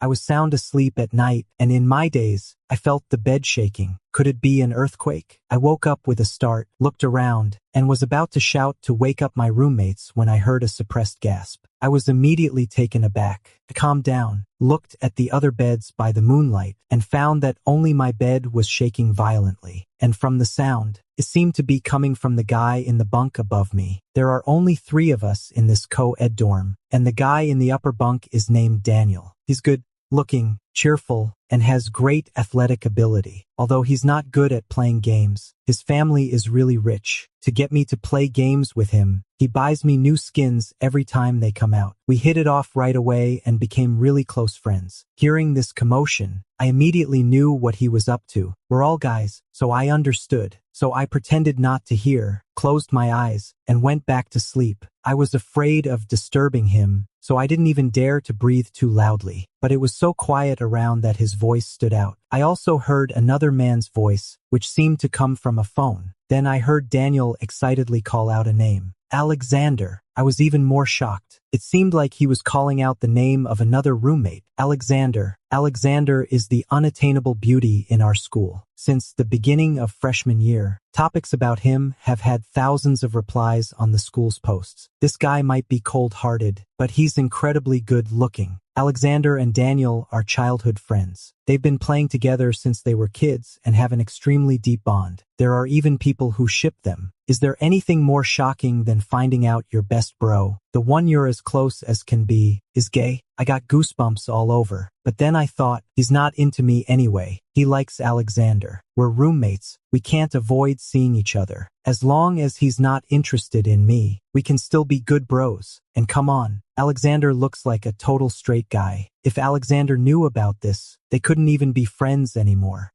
I was sound asleep at night, and in my daze, I felt the bed shaking. Could it be an earthquake? I woke up with a start, looked around, and was about to shout to wake up my roommates when I heard a suppressed gasp. I was immediately taken aback. I calmed down, looked at the other beds by the moonlight, and found that only my bed was shaking violently. And from the sound, it seemed to be coming from the guy in the bunk above me. There are only 3 of us in this co-ed dorm, and the guy in the upper bunk is named Daniel. He's good-looking, cheerful, and has great athletic ability. Although he's not good at playing games, his family is really rich. To get me to play games with him, he buys me new skins every time they come out. We hit it off right away and became really close friends. Hearing this commotion, I immediately knew what he was up to. We're all guys, so I understood. So I pretended not to hear, closed my eyes, and went back to sleep. I was afraid of disturbing him, so I didn't even dare to breathe too loudly. But it was so quiet around that his voice stood out. I also heard another man's voice, which seemed to come from a phone. Then I heard Daniel excitedly call out a name. Alexander. I was even more shocked. It seemed like he was calling out the name of another roommate. Alexander. Alexander is the unattainable beauty in our school. Since the beginning of freshman year, topics about him have had thousands of replies on the school's posts. This guy might be cold-hearted, but he's incredibly good-looking. Alexander and Daniel are childhood friends. They've been playing together since they were kids and have an extremely deep bond. There are even people who ship them. Is there anything more shocking than finding out your best bro, the one you're as close as can be, is gay? I got goosebumps all over. But then I thought, he's not into me anyway. He likes Alexander. We're roommates. We can't avoid seeing each other. As long as he's not interested in me, we can still be good bros. And come on, Alexander looks like a total straight guy. If Alexander knew about this, they couldn't even be friends anymore.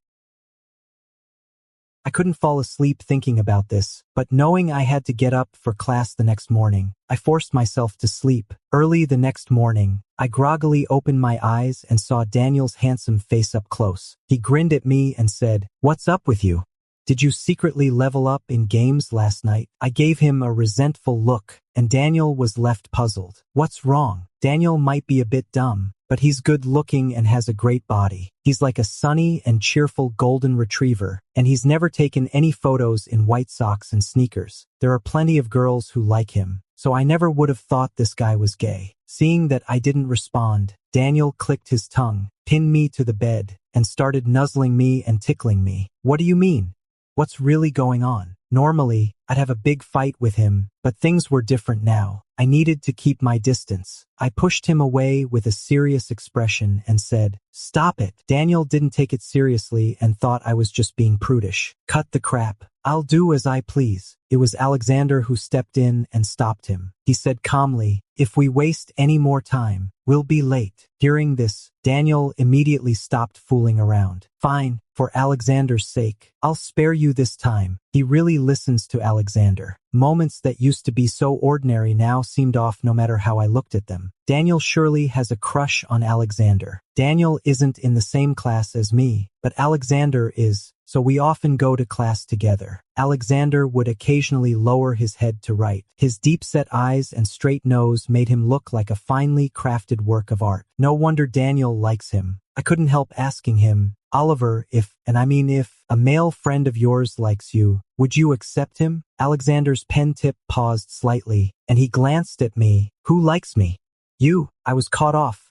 I couldn't fall asleep thinking about this, but knowing I had to get up for class the next morning, I forced myself to sleep. Early the next morning, I groggily opened my eyes and saw Daniel's handsome face up close. He grinned at me and said, "What's up with you? Did you secretly level up in games last night?" I gave him a resentful look, and Daniel was left puzzled. What's wrong? Daniel might be a bit dumb, but he's good-looking and has a great body. He's like a sunny and cheerful golden retriever, and he's never taken any photos in white socks and sneakers. There are plenty of girls who like him, so I never would have thought this guy was gay. Seeing that I didn't respond, Daniel clicked his tongue, pinned me to the bed, and started nuzzling me and tickling me. What do you mean? What's really going on? Normally, I'd have a big fight with him, but things were different now. I needed to keep my distance. I pushed him away with a serious expression and said, "Stop it." Daniel didn't take it seriously and thought I was just being prudish. Cut the crap. I'll do as I please. It was Alexander who stepped in and stopped him. He said calmly, "If we waste any more time, we'll be late." Hearing this, Daniel immediately stopped fooling around. "Fine, for Alexander's sake, I'll spare you this time." He really listens to Alexander. Moments that used to be so ordinary now seemed off no matter how I looked at them. Daniel surely has a crush on Alexander. Daniel isn't in the same class as me, but Alexander is, so we often go to class together. Alexander would occasionally lower his head to write. His deep-set eyes and straight nose made him look like a finely crafted work of art. No wonder Daniel likes him. I couldn't help asking him, "Oliver, if a male friend of yours likes you, would you accept him?" Alexander's pen tip paused slightly, and he glanced at me. "Who likes me?" "You." I was caught off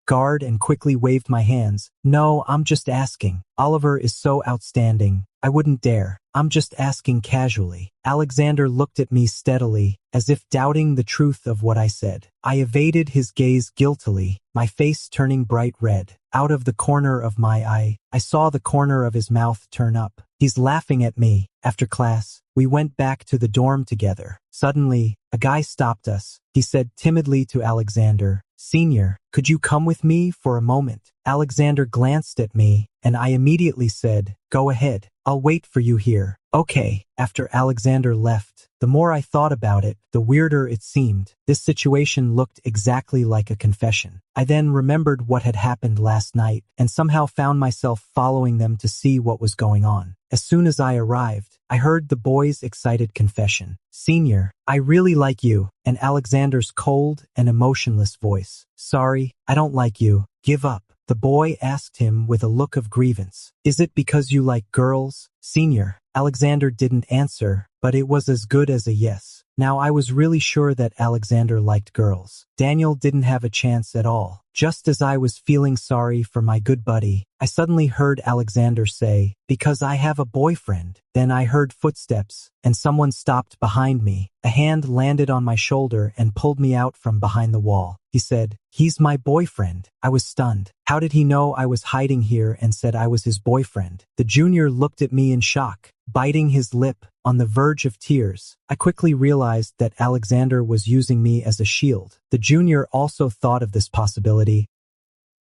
guard and quickly waved my hands. "No, I'm just asking. Oliver is so outstanding. I wouldn't dare. I'm just asking casually." Alexander looked at me steadily, as if doubting the truth of what I said. I evaded his gaze guiltily, my face turning bright red. Out of the corner of my eye, I saw the corner of his mouth turn up. He's laughing at me. After class, we went back to the dorm together. Suddenly, a guy stopped us. He said timidly to Alexander, "Senior, could you come with me for a moment?" Alexander glanced at me, and I immediately said, "Go ahead. I'll wait for you here." Okay. After Alexander left, the more I thought about it, the weirder it seemed. This situation looked exactly like a confession. I then remembered what had happened last night, and somehow found myself following them to see what was going on. As soon as I arrived, I heard the boy's excited confession. "Senior, I really like you," and Alexander's cold and emotionless voice. "Sorry, I don't like you. Give up." The boy asked him with a look of grievance. Is it because you like girls, senior? Alexander didn't answer, but it was as good as a yes. Now I was really sure that Alexander liked girls. Daniel didn't have a chance at all. Just as I was feeling sorry for my good buddy, I suddenly heard Alexander say, because I have a boyfriend. Then I heard footsteps, and someone stopped behind me. A hand landed on my shoulder and pulled me out from behind the wall. He said, he's my boyfriend. I was stunned. How did he know I was hiding here and said I was his boyfriend? The junior looked at me in shock, biting his lip, on the verge of tears. I quickly realized that Alexander was using me as a shield. The junior also thought of this possibility.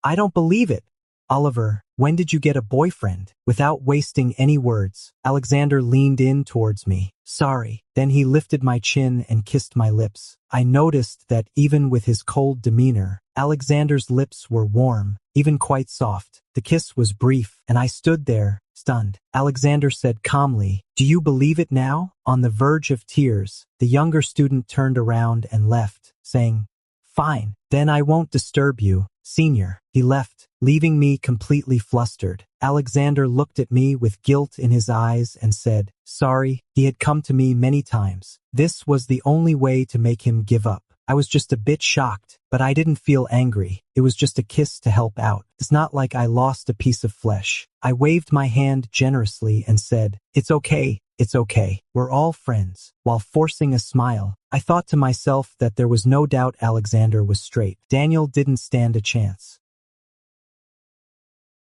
I don't believe it. Oliver, when did you get a boyfriend? Without wasting any words, Alexander leaned in towards me. Sorry. Then he lifted my chin and kissed my lips. I noticed that even with his cold demeanor, Alexander's lips were warm, even quite soft. The kiss was brief, and I stood there, stunned. Alexander said calmly, do you believe it now? On the verge of tears, the younger student turned around and left, saying, fine, then I won't disturb you, senior. He left, leaving me completely flustered. Alexander looked at me with guilt in his eyes and said, sorry. He had come to me many times. This was the only way to make him give up. I was just a bit shocked, but I didn't feel angry. It was just a kiss to help out. It's not like I lost a piece of flesh. I waved my hand generously and said, it's okay. It's okay. We're all friends. While forcing a smile, I thought to myself that there was no doubt Alexander was straight. Daniel didn't stand a chance.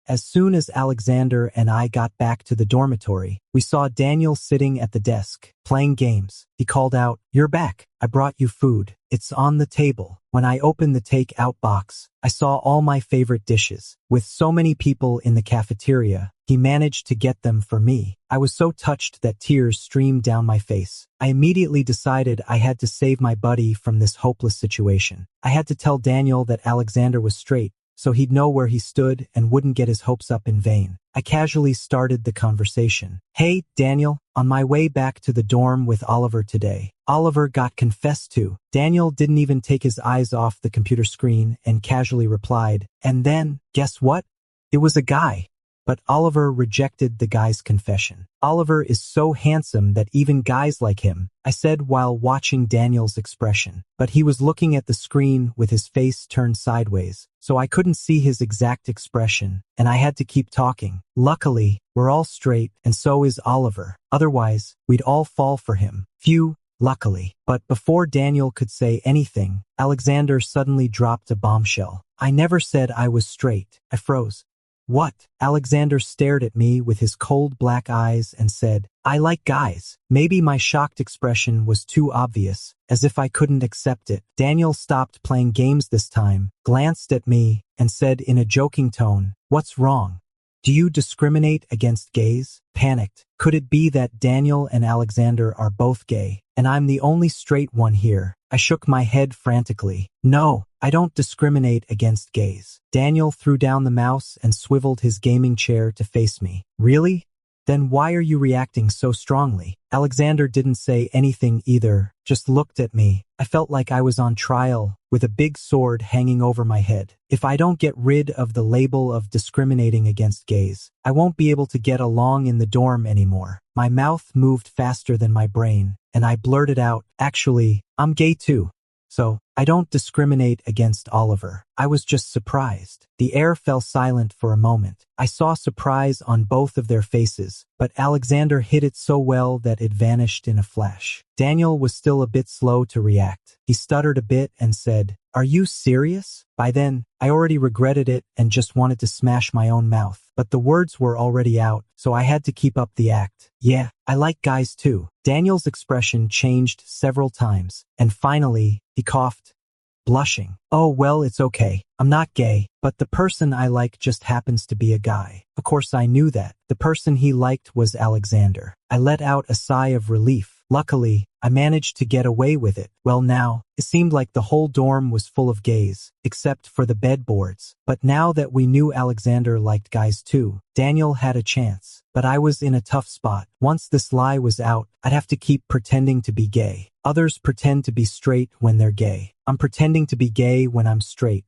As soon as Alexander and I got back to the dormitory, we saw Daniel sitting at the desk, playing games. He called out, you're back. I brought you food. It's on the table. When I opened the take-out box, I saw all my favorite dishes. With so many people in the cafeteria, he managed to get them for me. I was so touched that tears streamed down my face. I immediately decided I had to save my buddy from this hopeless situation. I had to tell Daniel that Alexander was straight, so he'd know where he stood and wouldn't get his hopes up in vain. I casually started the conversation. Hey, Daniel, on my way back to the dorm with Oliver today. Oliver got confessed to. Daniel didn't even take his eyes off the computer screen and casually replied, and then, guess what? It was a guy. But Oliver rejected the guy's confession. Oliver is so handsome that even guys like him, I said while watching Daniel's expression. But he was looking at the screen with his face turned sideways, so I couldn't see his exact expression, and I had to keep talking. Luckily, we're all straight, and so is Oliver. Otherwise, we'd all fall for him. Phew, luckily. But before Daniel could say anything, Alexander suddenly dropped a bombshell. I never said I was straight. I froze. What? Alexander stared at me with his cold black eyes and said, I like guys. Maybe my shocked expression was too obvious, as if I couldn't accept it. Daniel stopped playing games this time, glanced at me, and said in a joking tone, what's wrong? Do you discriminate against gays? Panicked. Could it be that Daniel and Alexander are both gay, and I'm the only straight one here? I shook my head frantically. No, I don't discriminate against gays. Daniel threw down the mouse and swiveled his gaming chair to face me. Really? Then why are you reacting so strongly? Alexander didn't say anything either, just looked at me. I felt like I was on trial, with a big sword hanging over my head. If I don't get rid of the label of discriminating against gays, I won't be able to get along in the dorm anymore. My mouth moved faster than my brain, and I blurted out, actually, I'm gay too. So, I don't discriminate against Oliver. I was just surprised. The air fell silent for a moment. I saw surprise on both of their faces, but Alexander hid it so well that it vanished in a flash. Daniel was still a bit slow to react. He stuttered a bit and said, are you serious? By then, I already regretted it and just wanted to smash my own mouth. But the words were already out, so I had to keep up the act. Yeah, I like guys too. Daniel's expression changed several times, and finally, he coughed, blushing. Oh well, it's okay. I'm not gay, but the person I like just happens to be a guy. Of course I knew that. The person he liked was Alexander. I let out a sigh of relief. Luckily, I managed to get away with it. Well now, it seemed like the whole dorm was full of gays, except for the bedboards. But now that we knew Alexander liked guys too, Daniel had a chance. But I was in a tough spot. Once this lie was out, I'd have to keep pretending to be gay. Others pretend to be straight when they're gay. I'm pretending to be gay when I'm straight.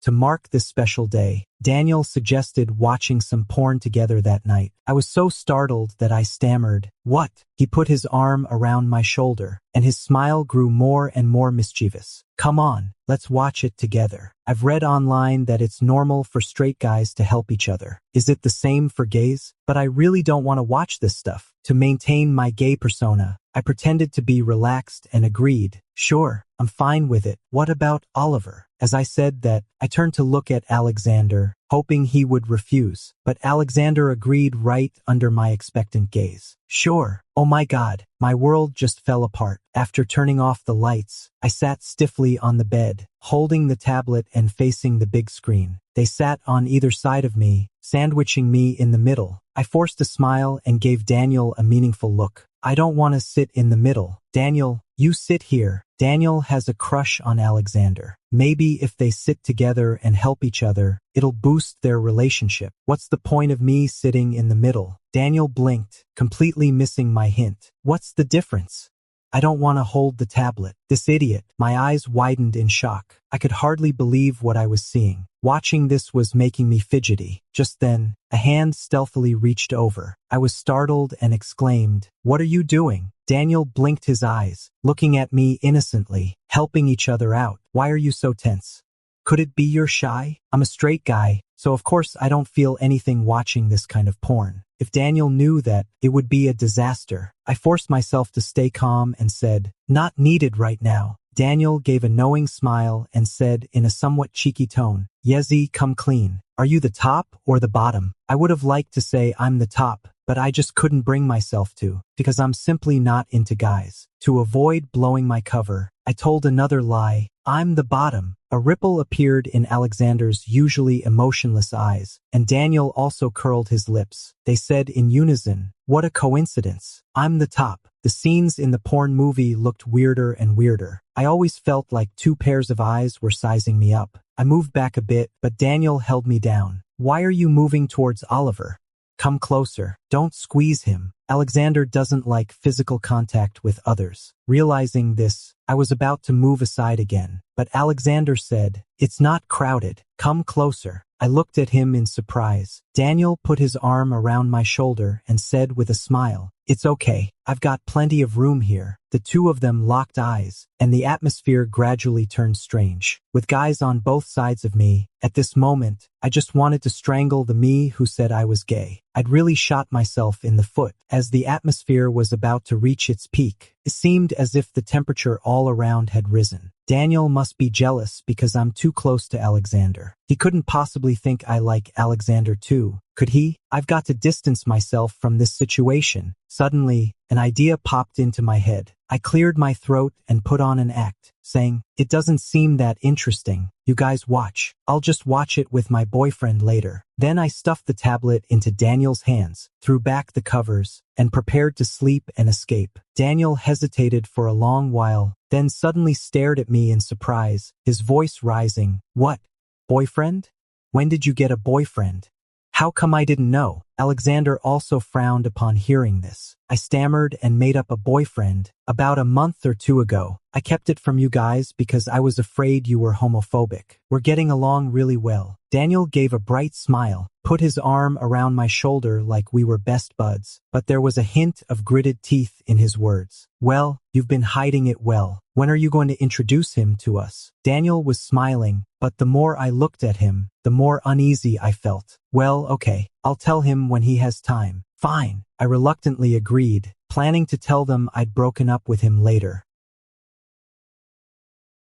To mark this special day, Daniel suggested watching some porn together that night. I was so startled that I stammered, "What?" He put his arm around my shoulder, and his smile grew more and more mischievous. "Come on, let's watch it together. I've read online that it's normal for straight guys to help each other. Is it the same for gays? But I really don't want to watch this stuff." To maintain my gay persona, I pretended to be relaxed and agreed, "Sure, I'm fine with it. What about Oliver?" As I said that, I turned to look at Alexander, hoping he would refuse, but Alexander agreed right under my expectant gaze. "Sure." Oh my God, my world just fell apart. After turning off the lights, I sat stiffly on the bed, holding the tablet and facing the big screen. They sat on either side of me, sandwiching me in the middle. I forced a smile and gave Daniel a meaningful look. "I don't want to sit in the middle. Daniel, you sit here." Daniel has a crush on Alexander. Maybe if they sit together and help each other, it'll boost their relationship. What's the point of me sitting in the middle? Daniel blinked, completely missing my hint. What's the difference? I don't want to hold the tablet. This idiot. My eyes widened in shock. I could hardly believe what I was seeing. Watching this was making me fidgety. Just then, a hand stealthily reached over. I was startled and exclaimed, "What are you doing?" Daniel blinked his eyes, looking at me innocently, helping each other out. "Why are you so tense? Could it be you're shy? I'm a straight guy, so of course I don't feel anything watching this kind of porn." If Daniel knew that, it would be a disaster. I forced myself to stay calm and said, "Not needed right now." Daniel gave a knowing smile and said in a somewhat cheeky tone, "Yezi, come clean. Are you the top or the bottom?" I would have liked to say I'm the top, but I just couldn't bring myself to, because I'm simply not into guys. To avoid blowing my cover, I told another lie, "I'm the bottom." A ripple appeared in Alexander's usually emotionless eyes, and Daniel also curled his lips. They said in unison, "What a coincidence. I'm the top." The scenes in the porn movie looked weirder and weirder. I always felt like two pairs of eyes were sizing me up. I moved back a bit, but Daniel held me down. "Why are you moving towards Oliver? Come closer. Don't squeeze him. Alexander doesn't like physical contact with others." Realizing this, I was about to move aside again, but Alexander said, "It's not crowded. Come closer." I looked at him in surprise. Daniel put his arm around my shoulder and said with a smile, "It's okay. I've got plenty of room here." The two of them locked eyes, and the atmosphere gradually turned strange. With guys on both sides of me, at this moment, I just wanted to strangle the me who said I was gay. I'd really shot myself in the foot. As the atmosphere was about to reach its peak, it seemed as if the temperature all around had risen. Daniel must be jealous because I'm too close to Alexander. He couldn't possibly think I like Alexander too, could he? I've got to distance myself from this situation. Suddenly, an idea popped into my head. I cleared my throat and put on an act, saying, "It doesn't seem that interesting. You guys watch. I'll just watch it with my boyfriend later." Then I stuffed the tablet into Daniel's hands, threw back the covers, and prepared to sleep and escape. Daniel hesitated for a long while, then suddenly stared at me in surprise, his voice rising. "What? Boyfriend? When did you get a boyfriend? How come I didn't know?" Alexander also frowned upon hearing this. I stammered and made up a boyfriend about a month or two ago. I kept it from you guys because I was afraid you were homophobic. We're getting along really well. Daniel gave a bright smile, put his arm around my shoulder like we were best buds, but there was a hint of gritted teeth in his words. "Well, you've been hiding it well. When are you going to introduce him to us?" Daniel was smiling, but the more I looked at him, the more uneasy I felt. "Well, okay, I'll tell him when he has time." "Fine," I reluctantly agreed, planning to tell them I'd broken up with him later.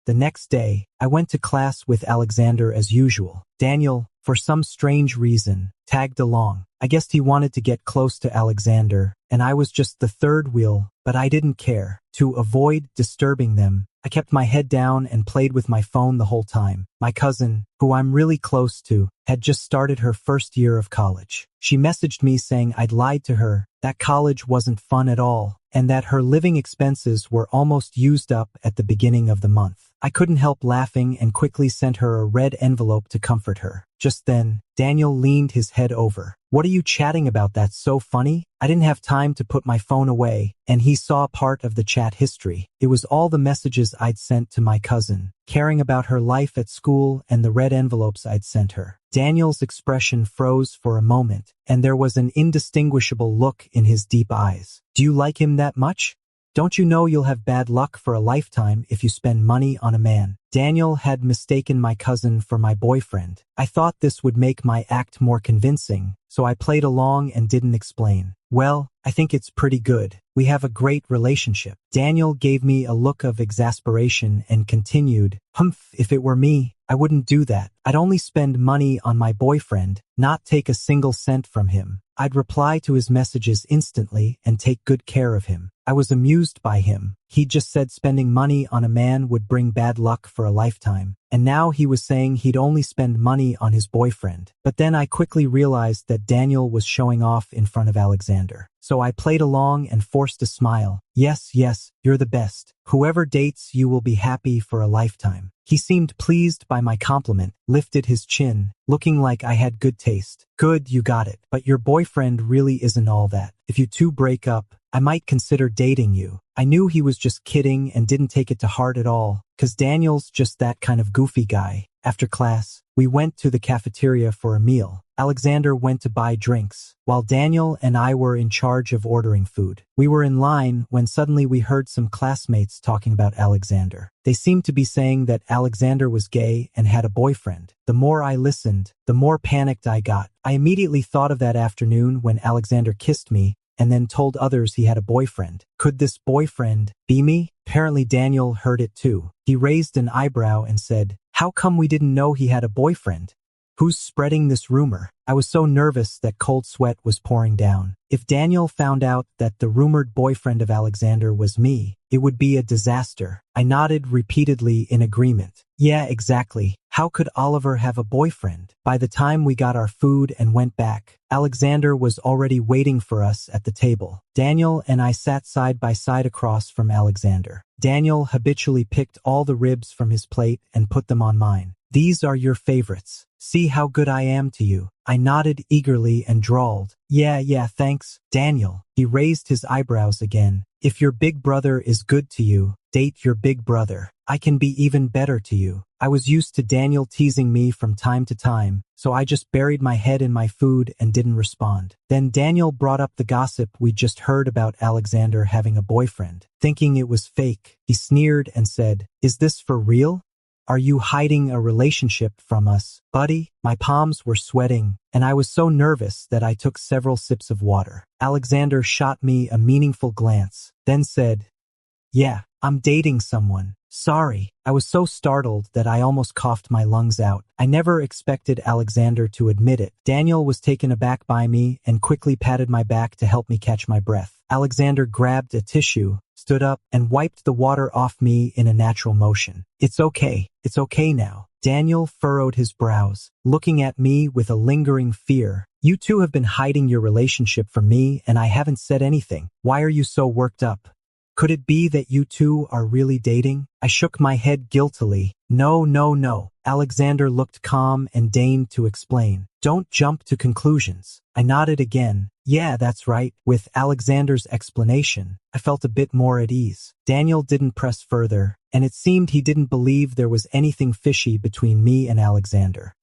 The next day, I went to class with Alexander as usual. Daniel, for some strange reason, tagged along. I guessed he wanted to get close to Alexander, and I was just the third wheel, but I didn't care. To avoid disturbing them, I kept my head down and played with my phone the whole time. My cousin, who I'm really close to, had just started her first year of college. She messaged me saying I'd lied to her, that college wasn't fun at all, and that her living expenses were almost used up at the beginning of the month. I couldn't help laughing and quickly sent her a red envelope to comfort her. Just then, Daniel leaned his head over. "What are you chatting about? That's so funny?" I didn't have time to put my phone away, and he saw part of the chat history. It was all the messages I'd sent to my cousin, caring about her life at school and the red envelopes I'd sent her. Daniel's expression froze for a moment, and there was an indistinguishable look in his deep eyes. "Do you like him that much? Don't you know you'll have bad luck for a lifetime if you spend money on a man?" Daniel had mistaken my cousin for my boyfriend. I thought this would make my act more convincing, so I played along and didn't explain. "Well, I think it's pretty good. We have a great relationship." Daniel gave me a look of exasperation and continued, If it were me, I wouldn't do that. I'd only spend money on my boyfriend, not take a single cent from him. I'd reply to his messages instantly and take good care of him." I was amused by him. He just said spending money on a man would bring bad luck for a lifetime, and now he was saying he'd only spend money on his boyfriend. But then I quickly realized that Daniel was showing off in front of Alexander. So I played along and forced a smile. Yes, you're the best. Whoever dates you will be happy for a lifetime." He seemed pleased by my compliment, lifted his chin, looking like I had good taste. "Good, you got it. But your boyfriend really isn't all that. If you two break up, I might consider dating you." I knew he was just kidding and didn't take it to heart at all, 'cause Daniel's just that kind of goofy guy. After class, we went to the cafeteria for a meal. Alexander went to buy drinks, while Daniel and I were in charge of ordering food. We were in line when suddenly we heard some classmates talking about Alexander. They seemed to be saying that Alexander was gay and had a boyfriend. The more I listened, the more panicked I got. I immediately thought of that afternoon when Alexander kissed me and then told others he had a boyfriend. Could this boyfriend be me? Apparently Daniel heard it too. He raised an eyebrow and said, "How come we didn't know he had a boyfriend? Who's spreading this rumor?" I was so nervous that cold sweat was pouring down. If Daniel found out that the rumored boyfriend of Alexander was me, it would be a disaster. I nodded repeatedly in agreement. Yeah, exactly. How could Oliver have a boyfriend? By the time we got our food and went back, Alexander was already waiting for us at the table. Daniel and I sat side by side across from Alexander. Daniel habitually picked all the ribs from his plate and put them on mine. "These are your favorites. See how good I am to you." I nodded eagerly and drawled, Yeah, thanks, Daniel." He raised his eyebrows again. "If your big brother is good to you, date your big brother. I can be even better to you." I was used to Daniel teasing me from time to time, so I just buried my head in my food and didn't respond. Then Daniel brought up the gossip we just heard about Alexander having a boyfriend. Thinking it was fake, he sneered and said, "Is this for real? Are you hiding a relationship from us, buddy?" My palms were sweating, and I was so nervous that I took several sips of water. Alexander shot me a meaningful glance, then said, "Yeah, I'm dating someone. Sorry." I was so startled that I almost coughed my lungs out. I never expected Alexander to admit it. Daniel was taken aback by me and quickly patted my back to help me catch my breath. Alexander grabbed a tissue, stood up, and wiped the water off me in a natural motion. It's okay now." Daniel furrowed his brows, looking at me with a lingering fear. "You two have been hiding your relationship from me and I haven't said anything. Why are you so worked up? Could it be that you two are really dating?" I shook my head guiltily. No. Alexander looked calm and deigned to explain. "Don't jump to conclusions." I nodded again. Yeah, that's right. With Alexander's explanation, I felt a bit more at ease. Daniel didn't press further, and it seemed he didn't believe there was anything fishy between me and Alexander.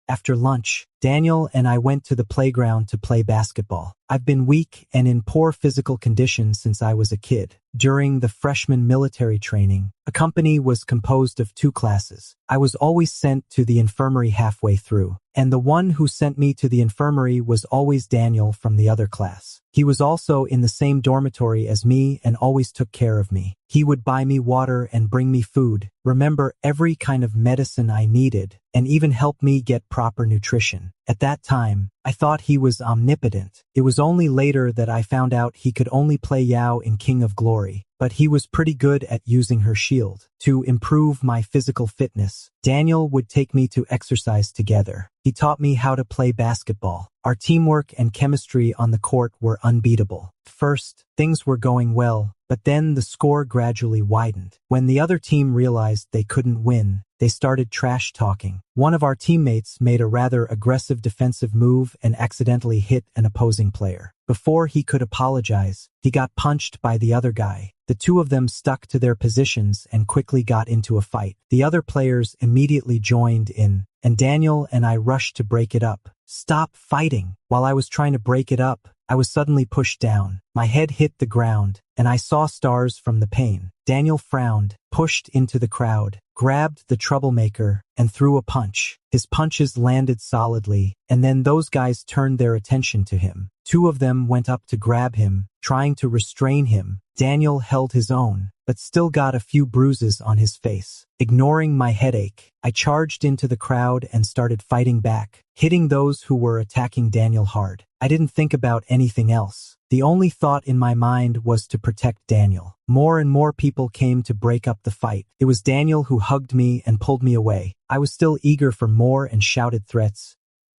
After lunch, Daniel and I went to the playground to play basketball. I've been weak and in poor physical condition since I was a kid. During the freshman military training, a company was composed of 2 classes. I was always sent to the infirmary halfway through, and the one who sent me to the infirmary was always Daniel from the other class. He was also in the same dormitory as me and always took care of me. He would buy me water and bring me food, remember every kind of medicine I needed, and even help me get proper nutrition. man. At that time, I thought he was omnipotent. It was only later that I found out he could only play Yaoi in King of Glory, but he was pretty good at using her shield. To improve my physical fitness, Daniel would take me to exercise together. He taught me how to play basketball. Our teamwork and chemistry on the court were unbeatable. First, things were going well, but then the score gradually widened. When the other team realized they couldn't win, they started trash talking. One of our teammates made a rather aggressive defensive move and accidentally hit an opposing player. Before he could apologize, he got punched by the other guy. The two of them stuck to their positions and quickly got into a fight. The other players immediately joined in, and Daniel and I rushed to break it up. Stop fighting! While I was trying to break it up, I was suddenly pushed down. My head hit the ground, and I saw stars from the pain. Daniel frowned, pushed into the crowd, grabbed the troublemaker, and threw a punch. His punches landed solidly, and then those guys turned their attention to him. Two of them went up to grab him, trying to restrain him. Daniel held his own, but still got a few bruises on his face. Ignoring my headache, I charged into the crowd and started fighting back, hitting those who were attacking Daniel hard. I didn't think about anything else. The only thought in my mind was to protect Daniel. More and more people came to break up the fight. It was Daniel who hugged me and pulled me away. I was still eager for more and shouted threats.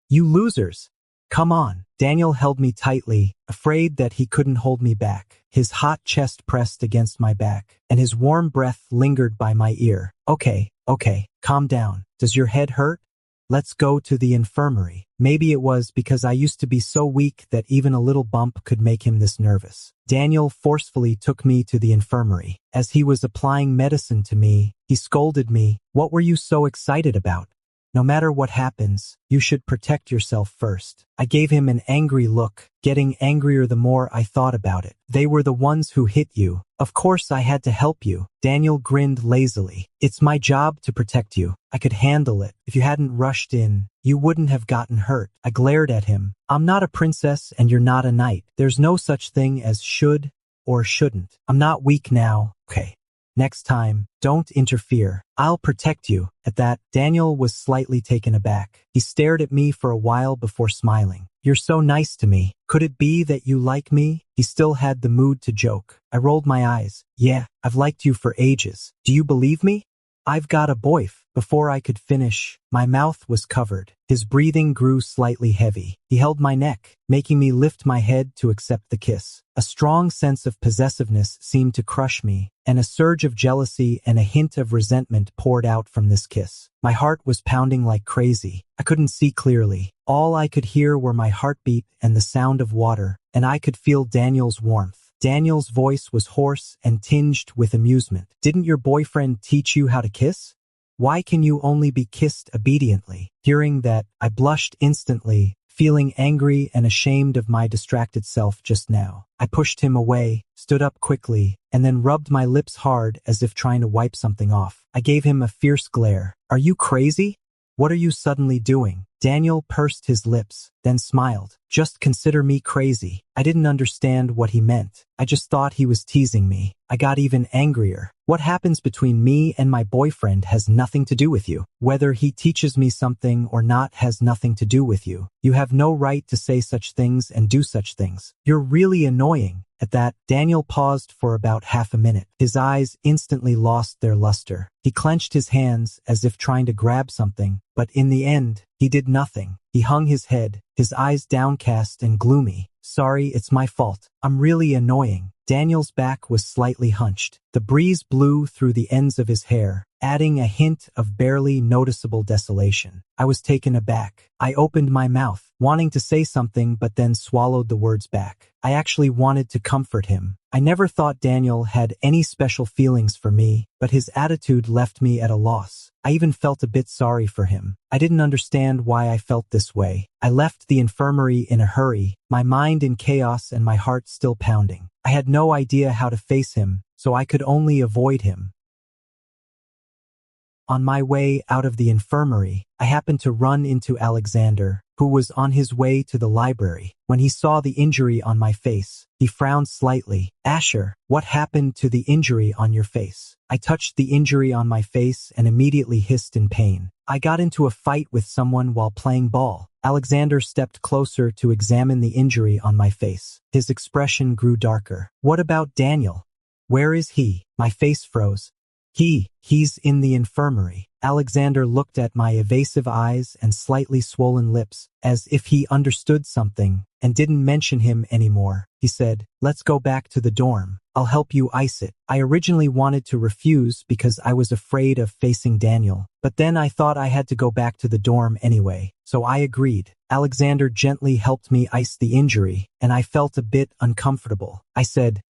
"You losers! Come on!" Daniel held me tightly, afraid that he couldn't hold me back. His hot chest pressed against my back, and his warm breath lingered by my ear. Okay, calm down. Does your head hurt? Let's go to the infirmary." Maybe it was because I used to be so weak that even a little bump could make him this nervous. Daniel forcefully took me to the infirmary. As he was applying medicine to me, he scolded me. "What were you so excited about? No matter what happens, you should protect yourself first." I gave him an angry look, getting angrier the more I thought about it. "They were the ones who hit you. Of course I had to help you." Daniel grinned lazily. "It's my job to protect you. I could handle it. If you hadn't rushed in, you wouldn't have gotten hurt." I glared at him. "I'm not a princess and you're not a knight. There's no such thing as should or shouldn't. I'm not weak now, okay? Next time, don't interfere. I'll protect you." At that, Daniel was slightly taken aback. He stared at me for a while before smiling. "You're so nice to me. Could it be that you like me?" He still had the mood to joke. I rolled my eyes. "Yeah, I've liked you for ages. Do you believe me? I've got a boyf." Before I could finish, my mouth was covered. His breathing grew slightly heavy. He held my neck, making me lift my head to accept the kiss. A strong sense of possessiveness seemed to crush me, and a surge of jealousy and a hint of resentment poured out from this kiss. My heart was pounding like crazy. I couldn't see clearly. All I could hear were my heartbeat and the sound of water, and I could feel Daniel's warmth. Daniel's voice was hoarse and tinged with amusement. "Didn't your boyfriend teach you how to kiss? Why can you only be kissed obediently?" Hearing that, I blushed instantly, feeling angry and ashamed of my distracted self just now. I pushed him away, stood up quickly, and then rubbed my lips hard as if trying to wipe something off. I gave him a fierce glare. "Are you crazy? What are you suddenly doing?" Daniel pursed his lips, then smiled. "Just consider me crazy." I didn't understand what he meant. I just thought he was teasing me. I got even angrier. "What happens between me and my boyfriend has nothing to do with you. Whether he teaches me something or not has nothing to do with you. You have no right to say such things and do such things. You're really annoying." At that, Daniel paused for about half a minute. His eyes instantly lost their luster. He clenched his hands as if trying to grab something, but in the end, he did nothing. He hung his head, his eyes downcast and gloomy. "Sorry, it's my fault. I'm really annoying." Daniel's back was slightly hunched. The breeze blew through the ends of his hair, adding a hint of barely noticeable desolation. I was taken aback. I opened my mouth, wanting to say something but then swallowed the words back. I actually wanted to comfort him. I never thought Daniel had any special feelings for me, but his attitude left me at a loss. I even felt a bit sorry for him. I didn't understand why I felt this way. I left the infirmary in a hurry, my mind in chaos and my heart still pounding. I had no idea how to face him, so I could only avoid him. On my way out of the infirmary, I happened to run into Alexander, who was on his way to the library. When he saw the injury on my face, he frowned slightly. "Asher, what happened to the injury on your face?" I touched the injury on my face and immediately hissed in pain. "I got into a fight with someone while playing ball. Alexander stepped closer to examine the injury on my face. His expression grew darker. What about Daniel? Where is he? My face froze. He's in the infirmary. Alexander looked at my evasive eyes and slightly swollen lips, as if he understood something, and didn't mention him anymore. He said, let's go back to the dorm. I'll help you ice it. I originally wanted to refuse because I was afraid of facing Daniel, but then I thought I had to go back to the dorm anyway, so I agreed. Alexander gently helped me ice the injury, and I felt a bit uncomfortable. I said,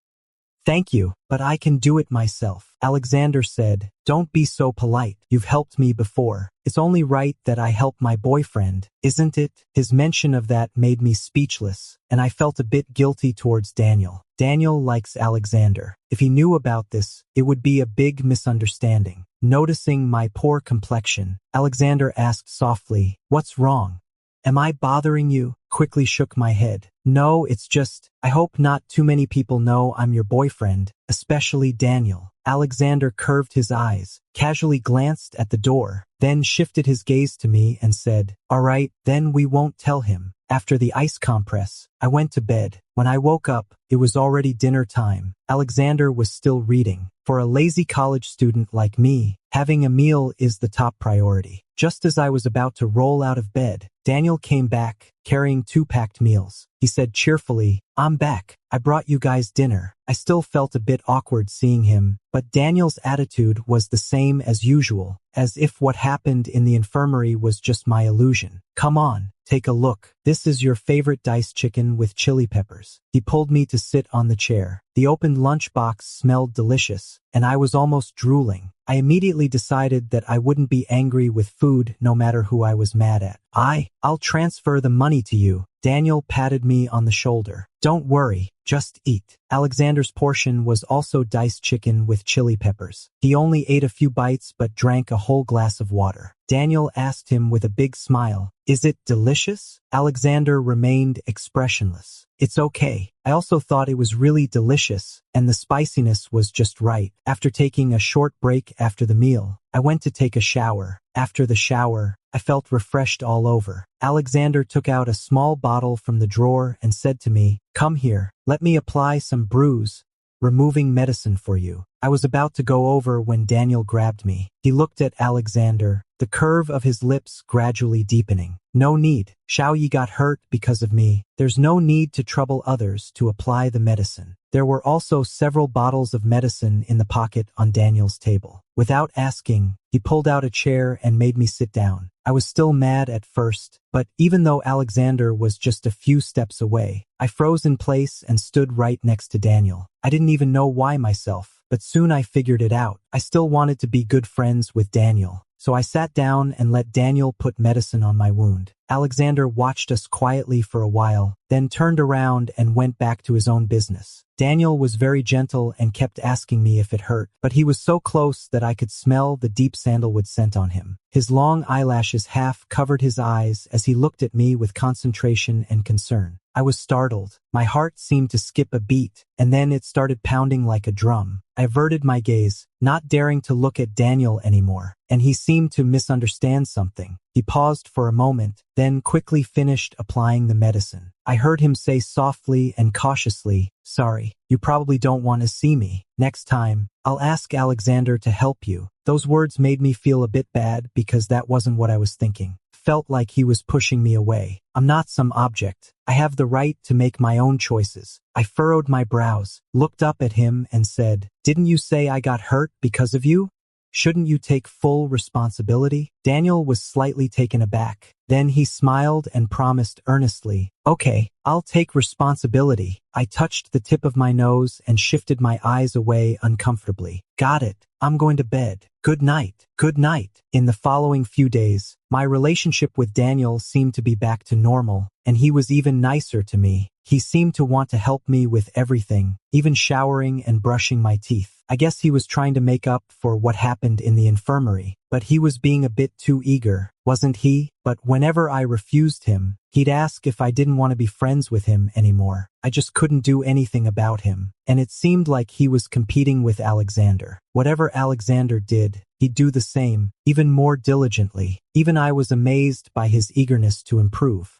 thank you, but I can do it myself. Alexander said, don't be so polite. You've helped me before. It's only right that I help my boyfriend, isn't it? His mention of that made me speechless, and I felt a bit guilty towards Daniel. Daniel likes Alexander. If he knew about this, it would be a big misunderstanding. Noticing my poor complexion, Alexander asked softly, what's wrong? Am I bothering you? Quickly shook my head. No, it's just, I hope not too many people know I'm your boyfriend, especially Daniel. Alexander curved his eyes, casually glanced at the door, then shifted his gaze to me and said, all right, then we won't tell him. After the ice compress, I went to bed. When I woke up, it was already dinner time. Alexander was still reading. For a lazy college student like me, having a meal is the top priority. Just as I was about to roll out of bed, Daniel came back, carrying 2 packed meals. He said cheerfully, I'm back. I brought you guys dinner. I still felt a bit awkward seeing him, but Daniel's attitude was the same as usual, as if what happened in the infirmary was just my illusion. Come on, take a look. This is your favorite diced chicken with chili peppers. He pulled me to sit on the chair. The opened lunchbox smelled delicious, and I was almost drooling. I immediately decided that I wouldn't be angry with food no matter who I was mad at. I'll transfer the money to you. Daniel patted me on the shoulder. Don't worry, just eat. Alexander's portion was also diced chicken with chili peppers. He only ate a few bites but drank a whole glass of water. Daniel asked him with a big smile, is it delicious? Alexander remained expressionless. It's okay. I also thought it was really delicious, and the spiciness was just right. After taking a short break after the meal, I went to take a shower. After the shower, I felt refreshed all over. Alexander took out a small bottle from the drawer and said to me, come here, let me apply some bruise, removing medicine for you. I was about to go over when Daniel grabbed me. He looked at Alexander, the curve of his lips gradually deepening. No need. Yaoi got hurt because of me. There's no need to trouble others to apply the medicine. There were also several bottles of medicine in the pocket on Daniel's table. Without asking, he pulled out a chair and made me sit down. I was still mad at first, but even though Alexander was just a few steps away, I froze in place and stood right next to Daniel. I didn't even know why myself, but soon I figured it out. I still wanted to be good friends with Daniel. So I sat down and let Daniel put medicine on my wound. Alexander watched us quietly for a while, then turned around and went back to his own business. Daniel was very gentle and kept asking me if it hurt, but he was so close that I could smell the deep sandalwood scent on him. His long eyelashes half covered his eyes as he looked at me with concentration and concern. I was startled. My heart seemed to skip a beat, and then it started pounding like a drum. I averted my gaze, not daring to look at Daniel anymore, and he seemed to misunderstand something. He paused for a moment, then quickly finished applying the medicine. I heard him say softly and cautiously, sorry, you probably don't want to see me. Next time, I'll ask Alexander to help you. Those words made me feel a bit bad because that wasn't what I was thinking. Felt like he was pushing me away. I'm not some object. I have the right to make my own choices. I furrowed my brows, looked up at him and said, didn't you say I got hurt because of you? Shouldn't you take full responsibility? Daniel was slightly taken aback. Then he smiled and promised earnestly, okay, I'll take responsibility. I touched the tip of my nose and shifted my eyes away uncomfortably. Got it. I'm going to bed. Good night. Good night. In the following few days, my relationship with Daniel seemed to be back to normal, and he was even nicer to me. He seemed to want to help me with everything, even showering and brushing my teeth. I guess he was trying to make up for what happened in the infirmary, but he was being a bit too eager, wasn't he? But whenever I refused him, he'd ask if I didn't want to be friends with him anymore. I just couldn't do anything about him, and it seemed like he was competing with Alexander. Whatever Alexander did, he'd do the same, even more diligently. Even I was amazed by his eagerness to improve.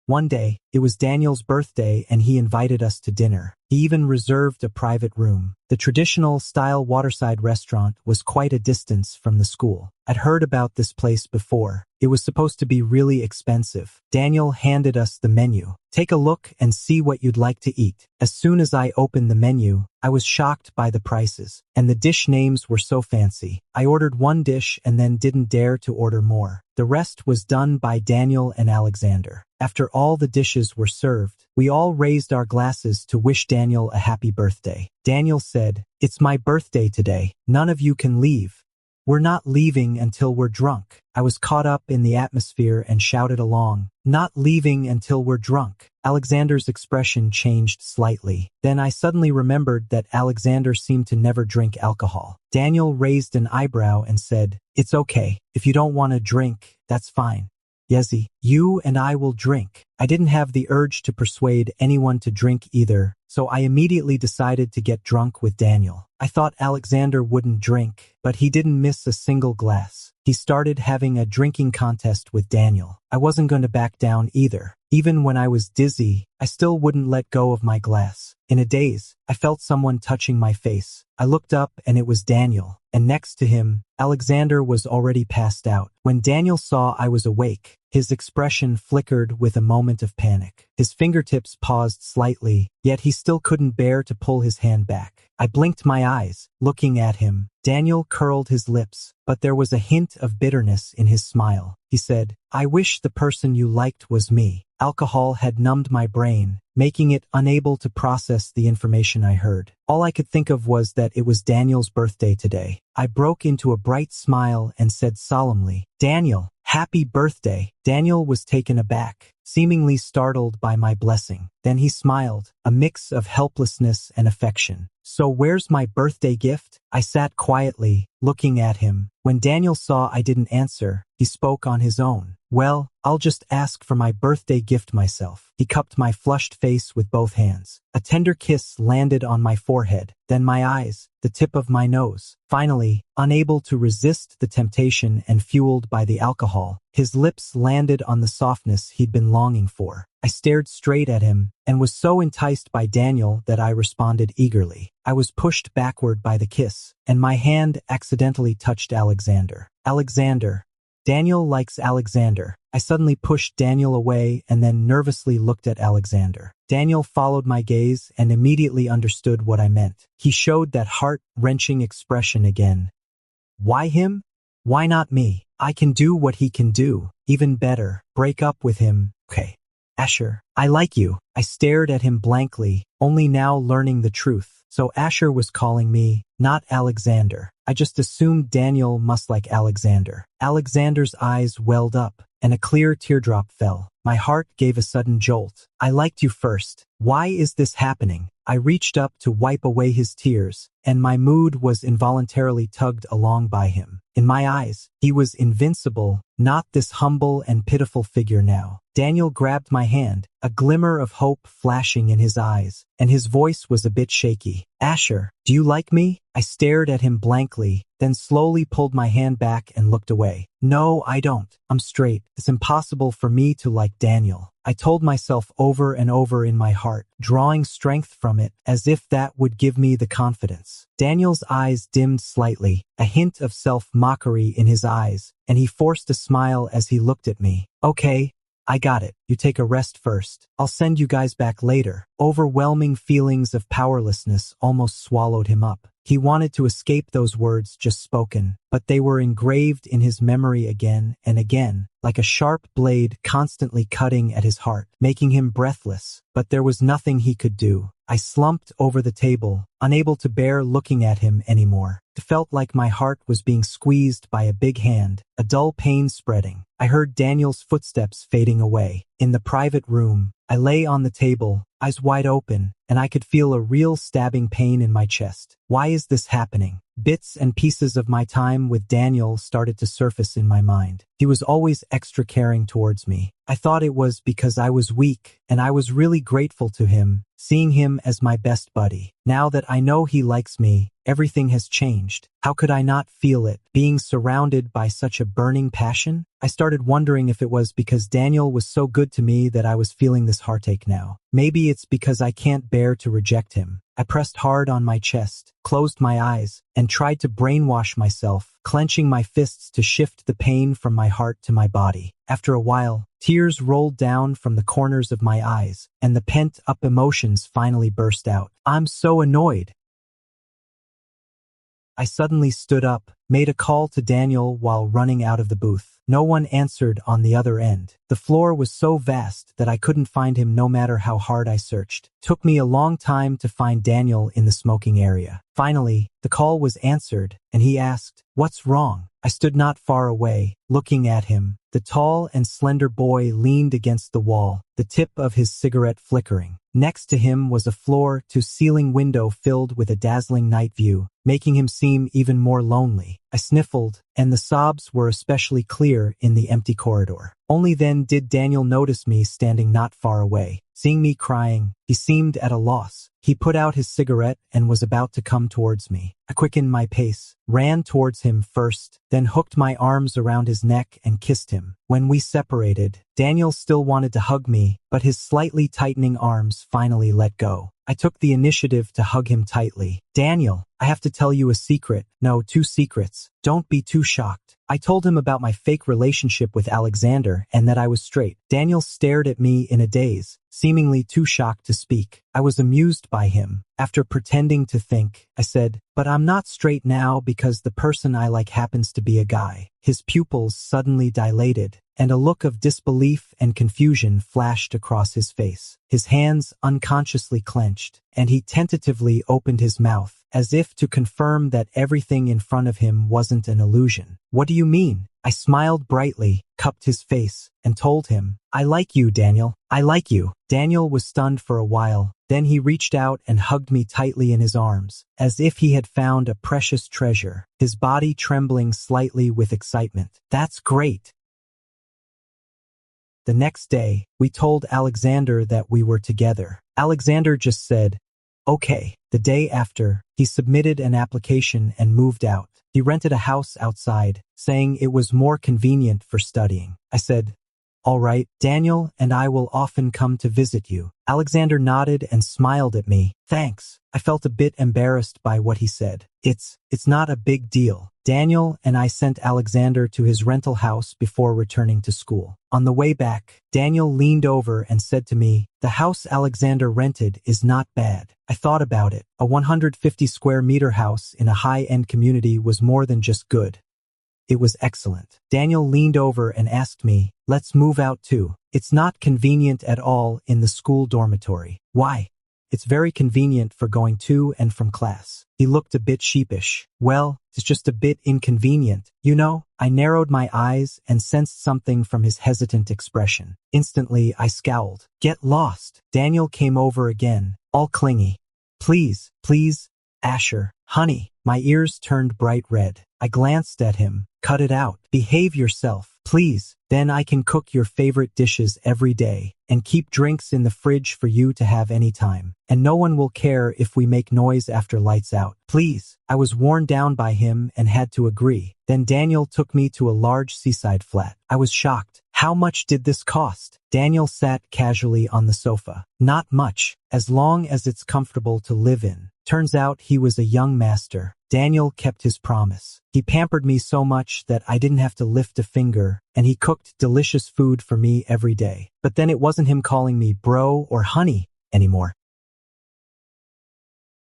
One day, it was Daniel's birthday and he invited us to dinner. He even reserved a private room. The traditional-style waterside restaurant was quite a distance from the school. I'd heard about this place before. It was supposed to be really expensive. Daniel handed us the menu. Take a look and see what you'd like to eat. As soon as I opened the menu, I was shocked by the prices, and the dish names were so fancy. I ordered one dish and then didn't dare to order more. The rest was done by Daniel and Alexander. After all the dishes were served, we all raised our glasses to wish Daniel a happy birthday. Daniel said, "It's my birthday today. None of you can leave. We're not leaving until we're drunk." I was caught up in the atmosphere and shouted along, "Not leaving until we're drunk." Alexander's expression changed slightly. Then I suddenly remembered that Alexander seemed to never drink alcohol. Daniel raised an eyebrow and said, "It's okay. If you don't want to drink, that's fine. Yezi, you and I will drink." I didn't have the urge to persuade anyone to drink either, so I immediately decided to get drunk with Daniel. I thought Alexander wouldn't drink, but he didn't miss a single glass. He started having a drinking contest with Daniel. I wasn't going to back down either. Even when I was dizzy, I still wouldn't let go of my glass. In a daze, I felt someone touching my face. I looked up and it was Daniel, and next to him, Alexander was already passed out. When Daniel saw I was awake, his expression flickered with a moment of panic. His fingertips paused slightly, yet he still couldn't bear to pull his hand back. I blinked my eyes, looking at him. Daniel curled his lips, but there was a hint of bitterness in his smile. He said, "I wish the person you liked was me." Alcohol had numbed my brain, making it unable to process the information I heard. All I could think of was that it was Daniel's birthday today. I broke into a bright smile and said solemnly, "Daniel, happy birthday." Daniel was taken aback, seemingly startled by my blessing. Then he smiled, a mix of helplessness and affection. "So where's my birthday gift?" I sat quietly, looking at him. When Daniel saw I didn't answer, he spoke on his own. "Well, I'll just ask for my birthday gift myself." He cupped my flushed face with both hands. A tender kiss landed on my forehead, then my eyes, the tip of my nose. Finally, unable to resist the temptation and fueled by the alcohol, his lips landed on the softness he'd been longing for. I stared straight at him and was so enticed by Daniel that I responded eagerly. I was pushed backward by the kiss, and my hand accidentally touched Alexander. "Alexander." "Daniel likes Alexander." I suddenly pushed Daniel away and then nervously looked at Alexander. Daniel followed my gaze and immediately understood what I meant. He showed that heart-wrenching expression again. "Why him? Why not me? I can do what he can do. Even better, break up with him." "Okay. Asher, I like you." I stared at him blankly, only now learning the truth. So Asher was calling me, not Alexander. I just assumed Daniel must like Alexander. Alexander's eyes welled up, and a clear teardrop fell. My heart gave a sudden jolt. "I liked you first. Why is this happening?" I reached up to wipe away his tears, and my mood was involuntarily tugged along by him. In my eyes, he was invincible, not this humble and pitiful figure now. Daniel grabbed my hand, a glimmer of hope flashing in his eyes, and his voice was a bit shaky. "Asher, do you like me?" I stared at him blankly, then slowly pulled my hand back and looked away. "No, I don't. I'm straight. It's impossible for me to like Daniel." I told myself over and over in my heart, drawing strength from it, as if that would give me the confidence. Daniel's eyes dimmed slightly, a hint of self-mockery in his eyes, and he forced a smile as he looked at me. "Okay, I got it. You take a rest first. I'll send you guys back later." Overwhelming feelings of powerlessness almost swallowed him up. He wanted to escape those words just spoken, but they were engraved in his memory again and again, like a sharp blade constantly cutting at his heart, making him breathless. But there was nothing he could do. I slumped over the table, unable to bear looking at him anymore. It felt like my heart was being squeezed by a big hand, a dull pain spreading. I heard Daniel's footsteps fading away. In the private room, I lay on the table, eyes wide open, and I could feel a real stabbing pain in my chest. Why is this happening? Bits and pieces of my time with Daniel started to surface in my mind. He was always extra caring towards me. I thought it was because I was weak, and I was really grateful to him, seeing him as my best buddy. Now that I know he likes me, everything has changed. How could I not feel it, being surrounded by such a burning passion? I started wondering if it was because Daniel was so good to me that I was feeling this heartache now. Maybe it's because I can't bear to reject him. I pressed hard on my chest, closed my eyes, and tried to brainwash myself, clenching my fists to shift the pain from my heart to my body. After a while, tears rolled down from the corners of my eyes, and the pent-up emotions finally burst out. I'm so annoyed. I suddenly stood up, made a call to Daniel while running out of the booth. No one answered on the other end. The floor was so vast that I couldn't find him no matter how hard I searched. Took me a long time to find Daniel in the smoking area. Finally, the call was answered, and he asked, "What's wrong?" I stood not far away, looking at him. The tall and slender boy leaned against the wall, the tip of his cigarette flickering. Next to him was a floor-to-ceiling window filled with a dazzling night view, making him seem even more lonely. I sniffled, and the sobs were especially clear in the empty corridor. Only then did Daniel notice me standing not far away. Seeing me crying, he seemed at a loss. He put out his cigarette and was about to come towards me. I quickened my pace, ran towards him first, then hooked my arms around his neck and kissed him. When we separated, Daniel still wanted to hug me, but his slightly tightening arms finally let go. I took the initiative to hug him tightly. "Daniel, I have to tell you a secret. No, 2 secrets. Don't be too shocked." I told him about my fake relationship with Alexander and that I was straight. Daniel stared at me in a daze, seemingly too shocked to speak. I was amused by him. After pretending to think, I said, "But I'm not straight now because the person I like happens to be a guy." His pupils suddenly dilated, and a look of disbelief and confusion flashed across his face. His hands unconsciously clenched, and he tentatively opened his mouth, as if to confirm that everything in front of him wasn't an illusion. "What do you mean?" I smiled brightly, cupped his face, and told him, "I like you, Daniel. I like you." Daniel was stunned for a while, then he reached out and hugged me tightly in his arms, as if he had found a precious treasure, his body trembling slightly with excitement. "That's great." The next day, we told Alexander that we were together. Alexander just said, "Okay." The day after, he submitted an application and moved out. He rented a house outside, saying it was more convenient for studying. I said, "All right, Daniel and I will often come to visit you." Alexander nodded and smiled at me. "Thanks." I felt a bit embarrassed by what he said. It's not a big deal." Daniel and I sent Alexander to his rental house before returning to school. On the way back, Daniel leaned over and said to me, "The house Alexander rented is not bad." I thought about it. A 150 square meter house in a high-end community was more than just good. It was excellent. Daniel leaned over and asked me, "Let's move out too." "It's not convenient at all in the school dormitory." "Why?" "It's very convenient for going to and from class." He looked a bit sheepish. "Well, it's just a bit inconvenient, you know?" I narrowed my eyes and sensed something from his hesitant expression. Instantly, I scowled. "Get lost." Daniel came over again, all clingy. Please, Asher, honey." My ears turned bright red. I glanced at him. "Cut it out. Behave yourself, please. Then I can cook your favorite dishes every day and keep drinks in the fridge for you to have any time. And no one will care if we make noise after lights out. Please." I was worn down by him and had to agree. Then Daniel took me to a large seaside flat. I was shocked. "How much did this cost?" Daniel sat casually on the sofa. "Not much, as long as it's comfortable to live in." Turns out he was a young master. Daniel kept his promise. He pampered me so much that I didn't have to lift a finger, and he cooked delicious food for me every day. But then it wasn't him calling me bro or honey anymore.